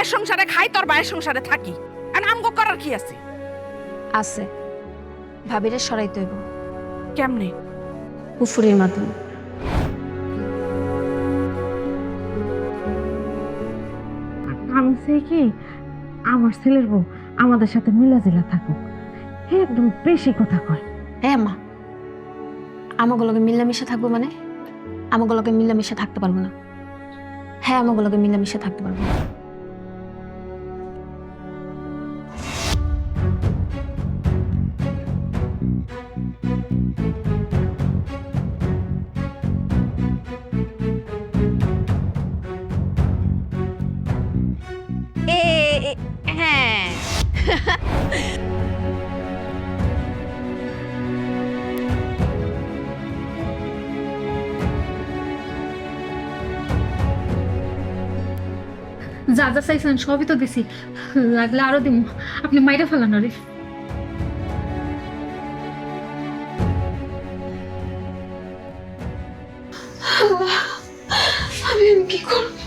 মায়ের সংসারে খাই, তোর মায়ের সংসারে থাকি। আর আমগো করার কি আছে? আছে, ভাবিরে সরাইতে হইব। কেমনে? কুফুরির মাধ্যমে। আমি চাই কি আমার ছেলের বউ আমাদের সাথে মিলাজিলা থাকুক। হে একদম বেশি কথা কয়। হ্যাঁ মা, আমাগুলোকে মিলামিশা থাকবো মানে? আমাগুলোকে মিলামিশা থাকতে পারবো না। হ্যাঁ, আমাগুলোকে মিলামিশা থাকতে পারবো না। হ্যাঁ, যা যা চাইছেন সবই তো দিছি, লাগলে আরো দিমু। আপনি মাইরা ফেলান আরে। আমি কি করব?